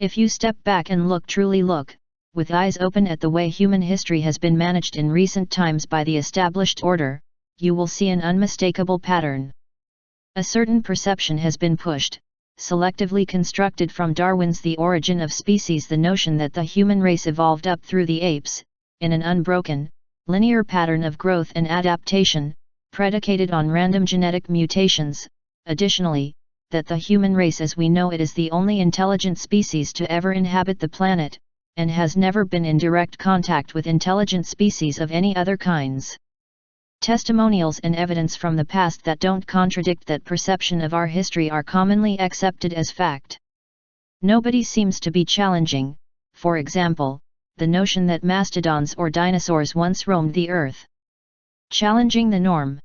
If you step back and truly look, with eyes open at the way human history has been managed in recent times by the established order, you will see an unmistakable pattern. A certain perception has been pushed, selectively constructed from Darwin's The Origin of Species, the notion that the human race evolved up through the apes, in an unbroken, linear pattern of growth and adaptation, predicated on random genetic mutations. Additionally, that the human race as we know it is the only intelligent species to ever inhabit the planet, and has never been in direct contact with intelligent species of any other kinds. Testimonials and evidence from the past that don't contradict that perception of our history are commonly accepted as fact. Nobody seems to be challenging, for example, the notion that mastodons or dinosaurs once roamed the earth. Challenging the norm.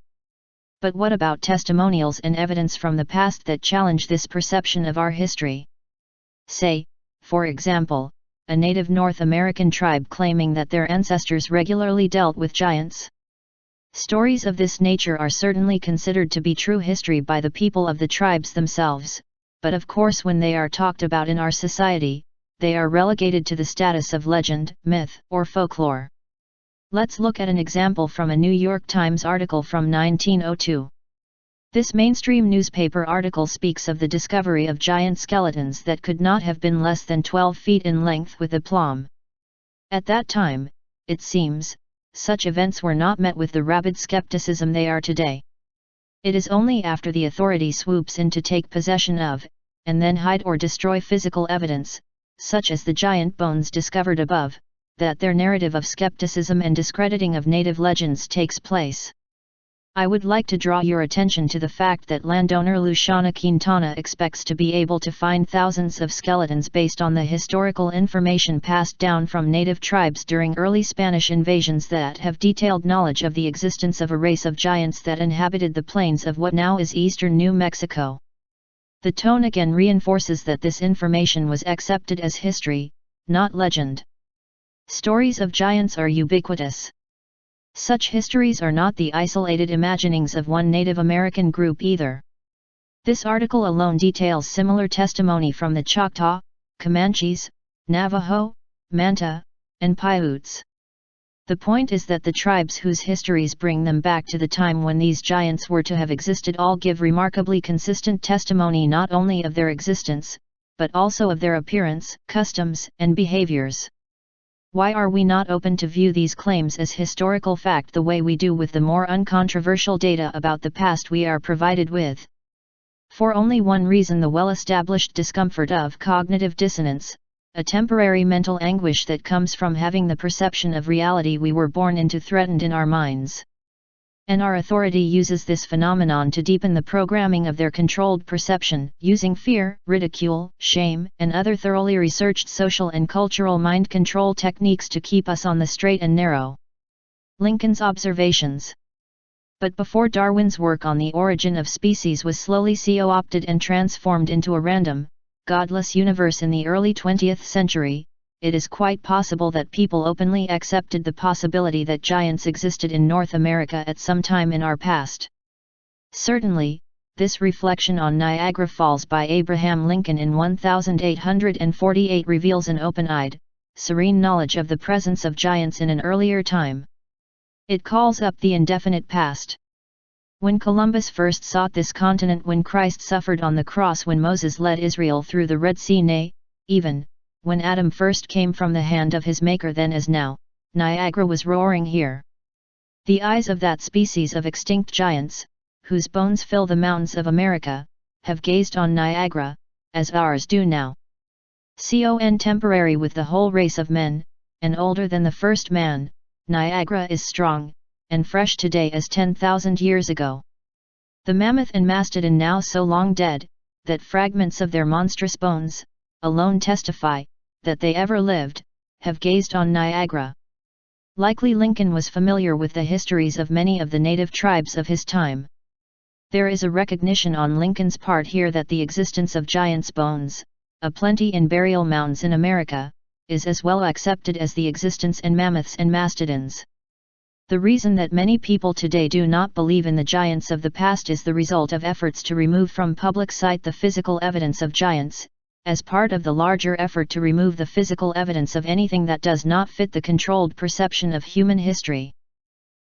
But what about testimonials and evidence from the past that challenge this perception of our history? Say, for example, a native North American tribe claiming that their ancestors regularly dealt with giants. Stories of this nature are certainly considered to be true history by the people of the tribes themselves, but of course when they are talked about in our society, they are relegated to the status of legend, myth, or folklore. Let's look at an example from a New York Times article from 1902. This mainstream newspaper article speaks of the discovery of giant skeletons that could not have been less than 12 feet in length with aplomb. At that time, it seems, such events were not met with the rabid skepticism they are today. It is only after the authority swoops in to take possession of, and then hide or destroy physical evidence, such as the giant bones discovered above, that their narrative of skepticism and discrediting of native legends takes place. I would like to draw your attention to the fact that landowner Luciana Quintana expects to be able to find thousands of skeletons based on the historical information passed down from native tribes during early Spanish invasions that have detailed knowledge of the existence of a race of giants that inhabited the plains of what now is eastern New Mexico. The tone again reinforces that this information was accepted as history, not legend. Stories of giants are ubiquitous. Such histories are not the isolated imaginings of one Native American group either. This article alone details similar testimony from the Choctaw, Comanches, Navajo, Manta, and Paiutes. The point is that the tribes whose histories bring them back to the time when these giants were to have existed all give remarkably consistent testimony not only of their existence, but also of their appearance, customs, and behaviors. Why are we not open to view these claims as historical fact the way we do with the more uncontroversial data about the past we are provided with? For only one reason: the well-established discomfort of cognitive dissonance, a temporary mental anguish that comes from having the perception of reality we were born into threatened in our minds. And our authority uses this phenomenon to deepen the programming of their controlled perception, using fear, ridicule, shame, and other thoroughly researched social and cultural mind control techniques to keep us on the straight and narrow. Lincoln's observations. But before Darwin's work on the origin of species was slowly co-opted and transformed into a random, godless universe in the early 20th century, it is quite possible that people openly accepted the possibility that giants existed in North America at some time in our past. Certainly, this reflection on Niagara Falls by Abraham Lincoln in 1848 reveals an open-eyed, serene knowledge of the presence of giants in an earlier time. It calls up the indefinite past. When Columbus first sought this continent, when Christ suffered on the cross, when Moses led Israel through the Red Sea, nay, even when Adam first came from the hand of his Maker, then as now, Niagara was roaring here. The eyes of that species of extinct giants, whose bones fill the mountains of America, have gazed on Niagara, as ours do now. Contemporary with the whole race of men, and older than the first man, Niagara is strong, and fresh today as 10,000 years ago. The mammoth and mastodon, now so long dead, that fragments of their monstrous bones alone testify that they ever lived, have gazed on Niagara. Likely Lincoln was familiar with the histories of many of the native tribes of his time. There is a recognition on Lincoln's part here that the existence of giants' bones, aplenty in burial mounds in America, is as well accepted as the existence in mammoths and mastodons. The reason that many people today do not believe in the giants of the past is the result of efforts to remove from public sight the physical evidence of giants, as part of the larger effort to remove the physical evidence of anything that does not fit the controlled perception of human history.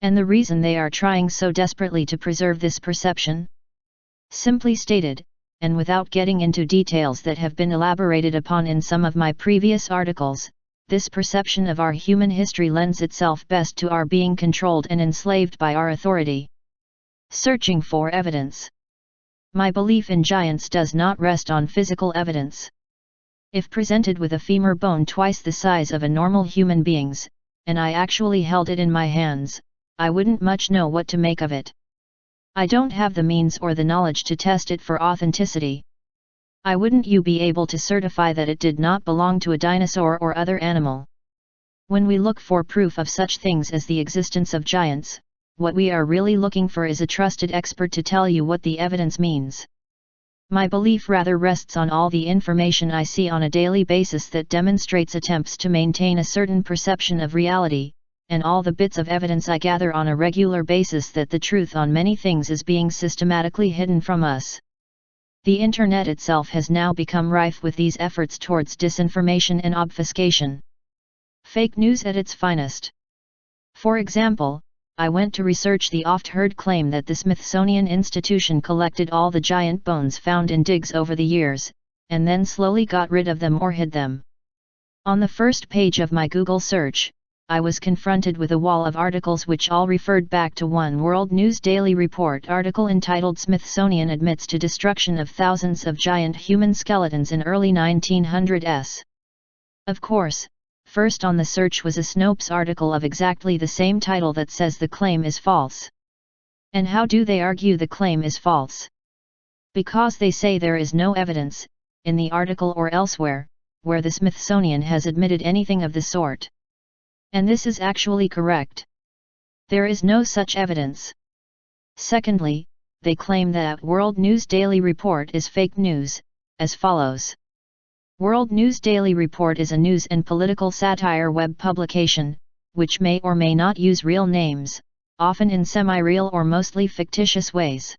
And the reason they are trying so desperately to preserve this perception? Simply stated, and without getting into details that have been elaborated upon in some of my previous articles, this perception of our human history lends itself best to our being controlled and enslaved by our authority. Searching for evidence. My belief in giants does not rest on physical evidence. If presented with a femur bone twice the size of a normal human being's, and I actually held it in my hands, I wouldn't much know what to make of it. I don't have the means or the knowledge to test it for authenticity. I wouldn't you be able to certify that it did not belong to a dinosaur or other animal. When we look for proof of such things as the existence of giants, what we are really looking for is a trusted expert to tell you what the evidence means. My belief rather rests on all the information I see on a daily basis that demonstrates attempts to maintain a certain perception of reality, and all the bits of evidence I gather on a regular basis that the truth on many things is being systematically hidden from us. The internet itself has now become rife with these efforts towards disinformation and obfuscation. Fake news at its finest. For example, I went to research the oft-heard claim that the Smithsonian Institution collected all the giant bones found in digs over the years, and then slowly got rid of them or hid them. On the first page of my Google search, I was confronted with a wall of articles which all referred back to one World News Daily Report article entitled "Smithsonian Admits to Destruction of Thousands of Giant Human Skeletons in Early 1900s." Of course, first on the search was a Snopes article of exactly the same title that says the claim is false. And how do they argue the claim is false? Because they say there is no evidence, in the article or elsewhere, where the Smithsonian has admitted anything of the sort. And this is actually correct. There is no such evidence. Secondly, they claim that World News Daily Report is fake news, as follows. World News Daily Report is a news and political satire web publication, which may or may not use real names, often in semi-real or mostly fictitious ways.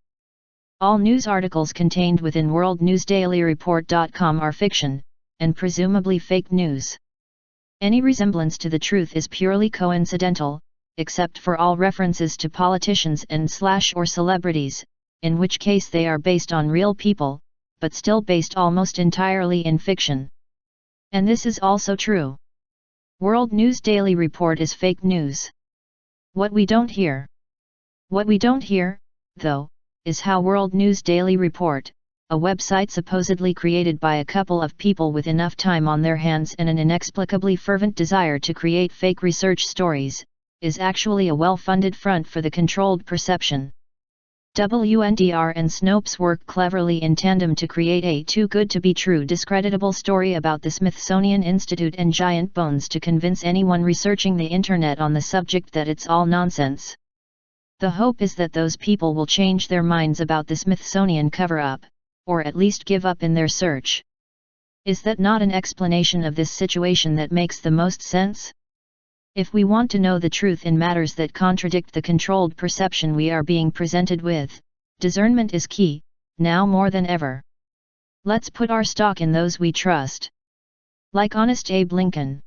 All news articles contained within worldnewsdailyreport.com are fiction, and presumably fake news. Any resemblance to the truth is purely coincidental, except for all references to politicians and/or celebrities, in which case they are based on real people, but still based almost entirely in fiction. And this is also true. World News Daily Report is fake news. What we don't hear, though, is how World News Daily Report, a website supposedly created by a couple of people with enough time on their hands and an inexplicably fervent desire to create fake research stories, is actually a well-funded front for the controlled perception. WNDR and Snopes work cleverly in tandem to create a too-good-to-be-true discreditable story about the Smithsonian Institute and giant bones to convince anyone researching the internet on the subject that it's all nonsense. The hope is that those people will change their minds about the Smithsonian cover-up, or at least give up in their search. Is that not an explanation of this situation that makes the most sense? If we want to know the truth in matters that contradict the controlled perception we are being presented with, discernment is key, now more than ever. Let's put our stock in those we trust. Like Honest Abe Lincoln.